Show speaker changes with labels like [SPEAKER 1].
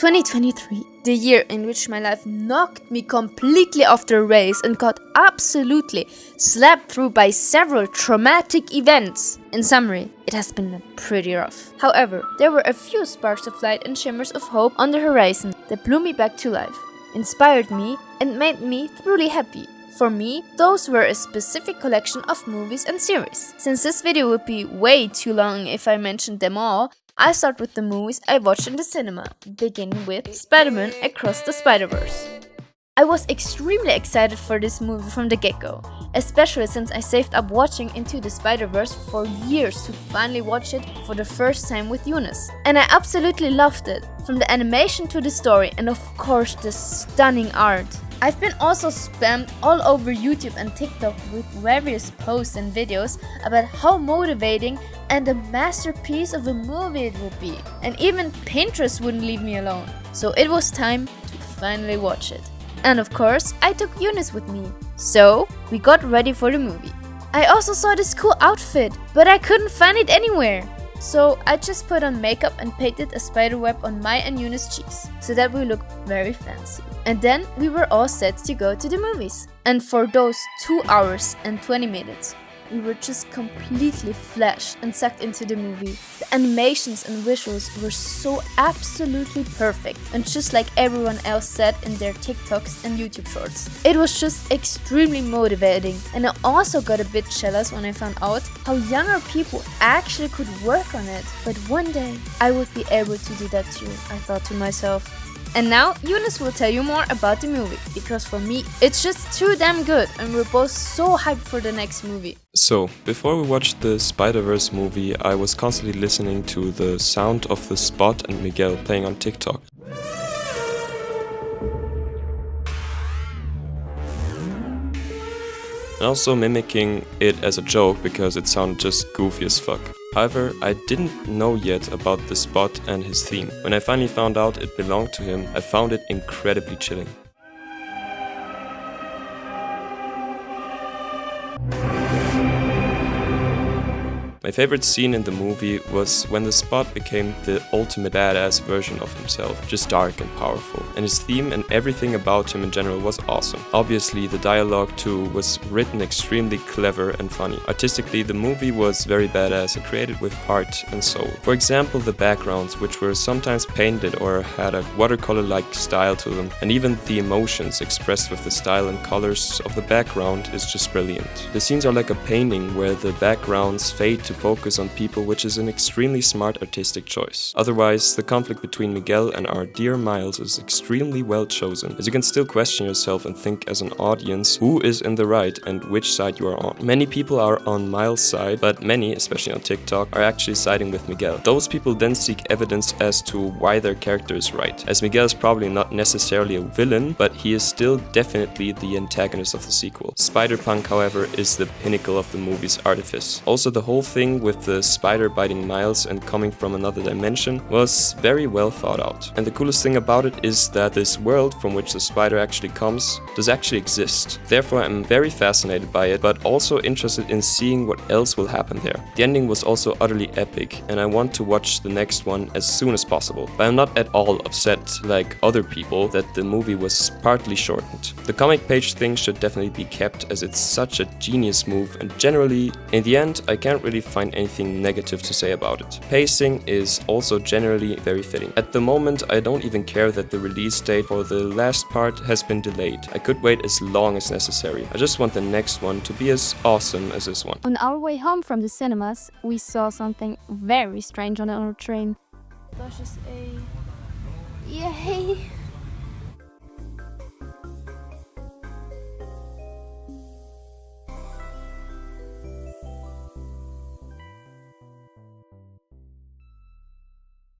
[SPEAKER 1] 2023, the year in which my life knocked me completely off the rails and got absolutely slapped through by several traumatic events. In summary, it has been pretty rough. However, there were a few sparks of light and shimmers of hope on the horizon that blew me back to life, inspired me, and made me truly happy. For me, those were a specific collection of movies and series. Since this video would be way too long if I mentioned them all, I start with the movies I watched in the cinema, beginning with Spiderman Across the Spiderverse. I was extremely excited for this movie from the get-go, especially since I saved up watching Into the Spider-Verse for years to finally watch it for the first time with Eunice. And I absolutely loved it, from the animation to the story and of course the stunning art. I've been also spammed all over YouTube and TikTok with various posts and videos about how motivating and a masterpiece of a movie it would be. And even Pinterest wouldn't leave me alone. So it was time to finally watch it. And of course, I took Eunice with me. So we got ready for the movie. I also saw this cool outfit, but I couldn't find it anywhere. So I just put on makeup and painted a spider web on my and Eunice's cheeks, so that we looked very fancy. And then we were all set to go to the movies. And for those 2 hours and 20 minutes, we were just completely flashed and sucked into the movie. The animations and visuals were so absolutely perfect, and just like everyone else said in their TikToks and YouTube shorts. It was just extremely motivating, and I also got a bit jealous when I found out how younger people actually could work on it. But one day, I would be able to do that too, I thought to myself. And now, Eunice will tell you more about the movie, because for me, it's just too damn good, and we're both so hyped for the next movie.
[SPEAKER 2] So, before we watched the Spider-Verse movie, I was constantly listening to the sound of the Spot and Miguel playing on TikTok. And also mimicking it as a joke because it sounded just goofy as fuck. However, I didn't know yet about the Spot and his theme. When I finally found out it belonged to him, I found it incredibly chilling. My favorite scene in the movie was when the Spot became the ultimate badass version of himself, just dark and powerful. And his theme and everything about him in general was awesome. Obviously, the dialogue too was written extremely clever and funny. Artistically, the movie was very badass and created with heart and soul. For example, the backgrounds, which were sometimes painted or had a watercolor-like style to them, and even the emotions expressed with the style and colors of the background is just brilliant. The scenes are like a painting where the backgrounds fade to focus on people, which is an extremely smart artistic choice. Otherwise, the conflict between Miguel and our dear Miles is extremely well chosen, as you can still question yourself and think as an audience who is in the right and which side you are on. Many people are on Miles' side, but many, especially on TikTok, are actually siding with Miguel. Those people then seek evidence as to why their character is right, as Miguel is probably not necessarily a villain, but he is still definitely the antagonist of the sequel. Spider-Punk, however, is the pinnacle of the movie's artifice. Also, the whole thing with the spider biting Miles and coming from another dimension was very well thought out. And the coolest thing about it is that this world from which the spider actually comes does actually exist. Therefore, I'm very fascinated by it, but also interested in seeing what else will happen there. The ending was also utterly epic, and I want to watch the next one as soon as possible. But I'm not at all upset, like other people, that the movie was partly shortened. The comic page thing should definitely be kept, as it's such a genius move, and generally, in the end, I can't really find anything negative to say about it. Pacing is also generally very fitting. At the moment, I don't even care that the release date for the last part has been delayed. I could wait as long as necessary. I just want the next one to be as awesome as this one.
[SPEAKER 3] On our way home from the cinemas, we saw something very strange on our train.
[SPEAKER 1] Dat is a... Yay!